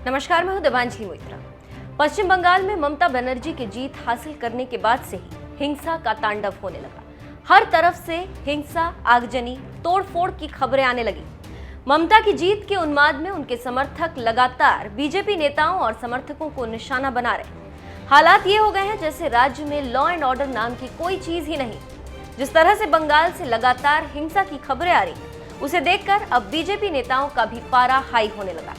नमस्कार, मैं हूं देवांजलि मोइत्रा। पश्चिम बंगाल में ममता बनर्जी की जीत हासिल करने के बाद से ही हिंसा का तांडव होने लगा। हर तरफ से हिंसा, आगजनी, तोड़फोड़ की खबरें आने लगी। ममता की जीत के उन्माद में उनके समर्थक लगातार बीजेपी नेताओं और समर्थकों को निशाना बना रहे। हालात ये हो गए हैं जैसे राज्य में लॉ एंड ऑर्डर नाम की कोई चीज ही नहीं। जिस तरह से बंगाल से लगातार हिंसा की खबरें आ रही, उसे देखकर अब बीजेपी नेताओं का भी पारा हाई होने लगा।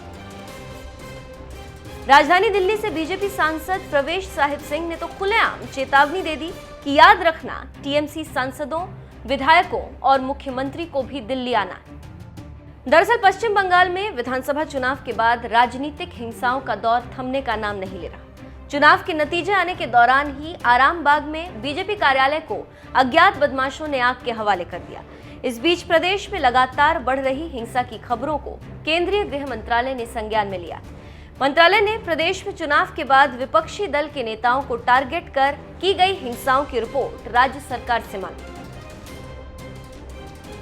राजधानी दिल्ली से बीजेपी सांसद प्रवेश साहिब सिंह ने तो खुलेआम चेतावनी दे दी कि याद रखना, टीएमसी सांसदों, विधायकों और मुख्यमंत्री को भी दिल्ली आना है। दरअसल पश्चिम बंगाल में विधानसभा चुनाव के बाद राजनीतिक हिंसाओं का दौर थमने का नाम नहीं ले रहा। चुनाव के नतीजे आने के दौरान ही आरामबाग में बीजेपी कार्यालय को अज्ञात बदमाशों ने आग के हवाले कर दिया। इस बीच प्रदेश में लगातार बढ़ रही हिंसा की खबरों को केंद्रीय गृह मंत्रालय ने संज्ञान में लिया। मंत्रालय ने प्रदेश में चुनाव के बाद विपक्षी दल के नेताओं को टारगेट कर की गई हिंसाओं की रिपोर्ट राज्य सरकार से मांगी।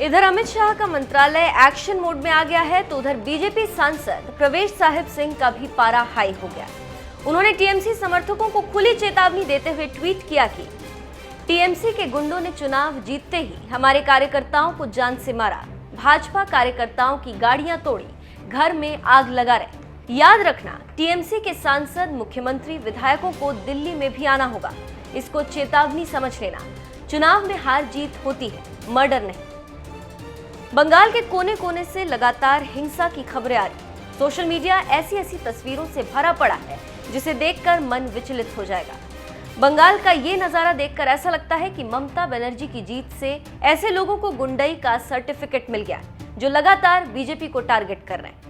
इधर अमित शाह का मंत्रालय एक्शन मोड में आ गया है, तो उधर बीजेपी सांसद प्रवेश साहिब सिंह का भी पारा हाई हो गया। उन्होंने टीएमसी समर्थकों को खुली चेतावनी देते हुए ट्वीट किया कि टीएमसी के गुंडों ने चुनाव जीतते ही हमारे कार्यकर्ताओं को जान से मारा, भाजपा कार्यकर्ताओं की गाड़ियां तोड़ी, घर में आग लगा रहे। याद रखना, टीएमसी के सांसद, मुख्यमंत्री, विधायकों को दिल्ली में भी आना होगा। इसको चेतावनी समझ लेना। चुनाव में हार जीत होती है, मर्डर नहीं। बंगाल के कोने कोने से लगातार हिंसा की खबरें आ रही। सोशल मीडिया ऐसी तस्वीरों से भरा पड़ा है जिसे देखकर मन विचलित हो जाएगा। बंगाल का ये नजारा देखकर ऐसा लगता है कि ममता बनर्जी की जीत से ऐसे लोगों को गुंडई का सर्टिफिकेट मिल गया जो लगातार बीजेपी को टारगेट कर रहे हैं।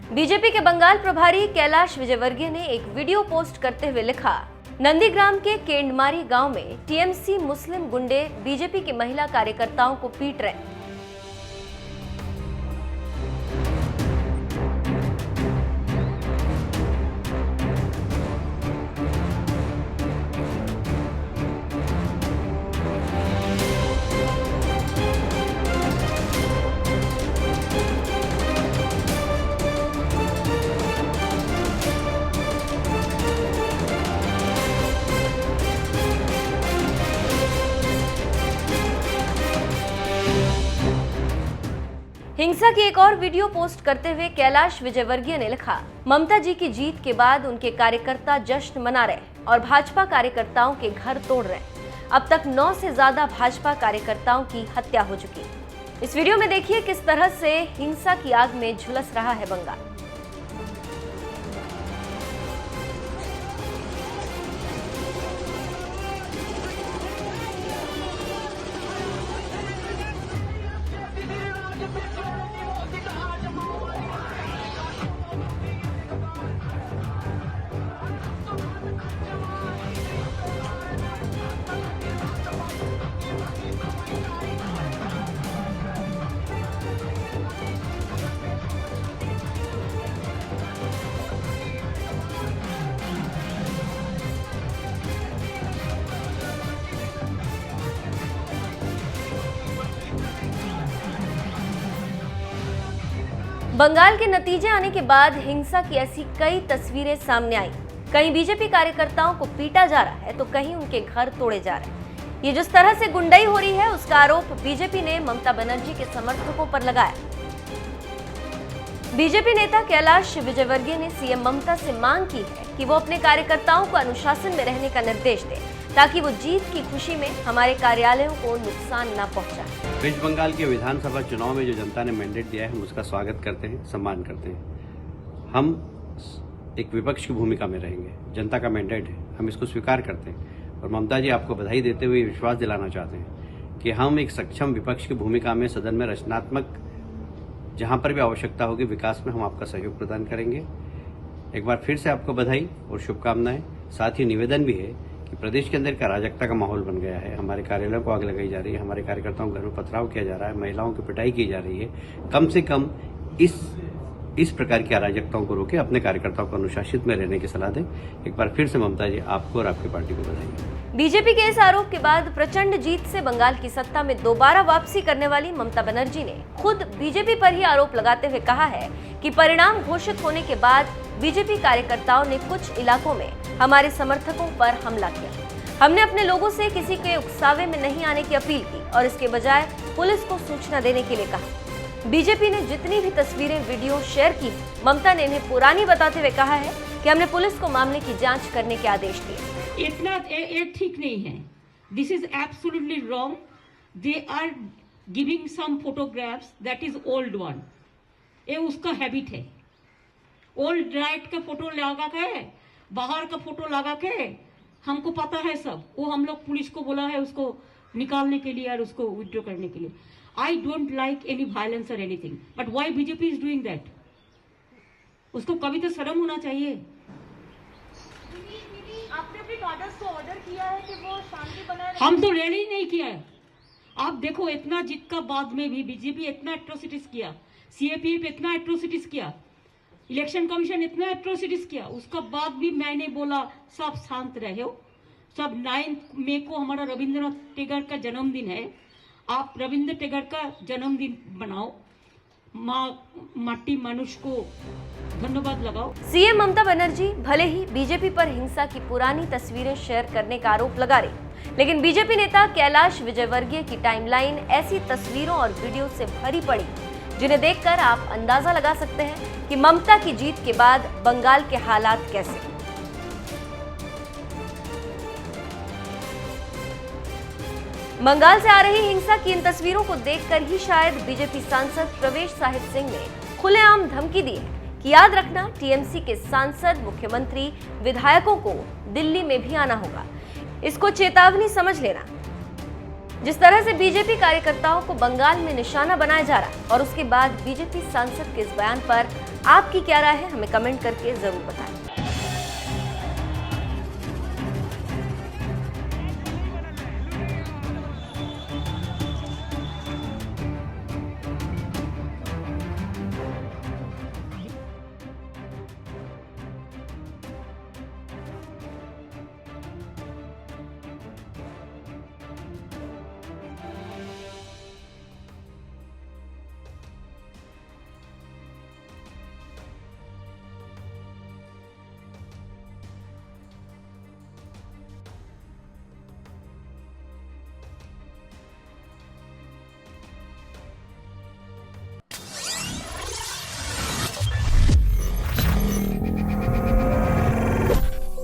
बीजेपी के बंगाल प्रभारी कैलाश विजयवर्गीय ने एक वीडियो पोस्ट करते हुए लिखा, नंदीग्राम के केंडमारी गांव में टीएमसी मुस्लिम गुंडे बीजेपी की महिला कार्यकर्ताओं को पीट रहे हैं। हिंसा की एक और वीडियो पोस्ट करते हुए कैलाश विजयवर्गीय ने लिखा, ममता जी की जीत के बाद उनके कार्यकर्ता जश्न मना रहे और भाजपा कार्यकर्ताओं के घर तोड़ रहे। अब तक 9 से ज्यादा भाजपा कार्यकर्ताओं की हत्या हो चुकी। इस वीडियो में देखिए किस तरह से हिंसा की आग में झुलस रहा है बंगाल। बंगाल के नतीजे आने के बाद हिंसा की ऐसी कई तस्वीरें सामने आई। कहीं बीजेपी कार्यकर्ताओं को पीटा जा रहा है तो कहीं उनके घर तोड़े जा रहे हैं। ये जिस तरह से गुंडाई हो रही है उसका आरोप बीजेपी ने ममता बनर्जी के समर्थकों पर लगाया। बीजेपी नेता कैलाश विजयवर्गीय ने सीएम ममता से मांग की है कि वो अपने कार्यकर्ताओं को अनुशासन में रहने का निर्देश दे ताकि वो जीत की खुशी में हमारे कार्यालयों को नुकसान न पहुंचाए। वेस्ट बंगाल के विधानसभा चुनाव में जो जनता ने मैंडेट दिया है, हम उसका स्वागत करते हैं, सम्मान करते हैं। हम एक विपक्ष की भूमिका में रहेंगे। जनता का मैंडेट है, हम इसको स्वीकार करते हैं। और ममता जी, आपको बधाई देते हुए विश्वास दिलाना चाहते हैं कि हम एक सक्षम विपक्ष की भूमिका में सदन में रचनात्मक, जहां पर भी आवश्यकता होगी विकास में, हम आपका सहयोग प्रदान करेंगे। एक बार फिर से आपको बधाई और शुभकामनाएं। साथ ही निवेदन भी है कि प्रदेश के अंदर एक अराजकता का माहौल बन गया है। हमारे कार्यालयों को आग लगाई जा रही है, हमारे कार्यकर्ताओं को घर में पथराव किया जा रहा है, महिलाओं की पिटाई की जा रही है। कम से कम इस इस प्रकार की अराजकताओं को रोके, अपने कार्यकर्ताओं को अनुशासित में रहने की सलाह दें। एक बार फिर से ममता जी, आपको और आपकी पार्टी को बधाई। बीजेपी के इस आरोप के बाद प्रचंड जीत से बंगाल की सत्ता में दोबारा वापसी करने वाली ममता बनर्जी ने खुद बीजेपी पर ही आरोप लगाते हुए कहा है कि परिणाम घोषित होने के बाद बीजेपी कार्यकर्ताओं ने कुछ इलाकों में हमारे समर्थकों पर हमला किया। हमने अपने लोगों से किसी के उकसावे में नहीं आने की अपील की और इसके बजाय पुलिस को सूचना देने के लिए कहा। बीजेपी ने जितनी भी तस्वीरें, वीडियो शेयर की, ममता ने इन्हें पुरानी बताते हुए कहा है कि हमने पुलिस को मामले की जांच करने के आदेश दिए। इतना ये ठीक नहीं है। This is absolutely wrong. They are giving some photographs that is old one. ये उसका हैबिट है। ओल्ड राइट का फोटो लगा के, बाहर का फोटो लगा के, हमको पता है सब। वो हम लोग पुलिस को बोला है उसको निकालने के लिए और उसको विड्रॉ करने के लिए। I don't like any violence or anything, but why BJP is doing that? उसको कभी तो शर्म होना चाहिए। आपने अपने कार्डर्स को ऑर्डर किया है कि वो शांति बनाए रखें। हम तो रैली नहीं किया है। आप देखो, इतना जीत का बाद में भी बीजेपी इतना एट्रोसिटीज किया, सीएपीएफ इतना एट्रोसिटीज किया, इलेक्शन कमीशन इतना एट्रोसिटीज किया, उसका बाद भी मैंने बोला सब शांत रहे हो। सब 9 मई को हमारा रविंद्रनाथ टैगोर का जन्मदिन है। आप रविंद्र टैगोर का जन्मदिन बनाओ, माटी मनुष्य को धन्यवाद लगाओ। सीएम ममता बनर्जी भले ही बीजेपी पर हिंसा की पुरानी तस्वीरें शेयर करने का आरोप लगा रही, लेकिन बीजेपी नेता कैलाश विजयवर्गीय की टाइमलाइन ऐसी तस्वीरों और वीडियो से भरी पड़ी जिन्हें देखकर आप अंदाजा लगा सकते हैं कि ममता की जीत के बाद बंगाल के हालात कैसे। बंगाल से आ रही हिंसा की इन तस्वीरों को देखकर ही शायद बीजेपी सांसद प्रवेश साहिब सिंह ने खुलेआम धमकी दी है कि याद रखना, टीएमसी के सांसद, मुख्यमंत्री, विधायकों को दिल्ली में भी आना होगा। इसको चेतावनी समझ लेना। जिस तरह से बीजेपी कार्यकर्ताओं को बंगाल में निशाना बनाया जा रहा और उसके बाद बीजेपी सांसद के इस बयान पर आपकी क्या राय है, हमें कमेंट करके जरूर बताएं।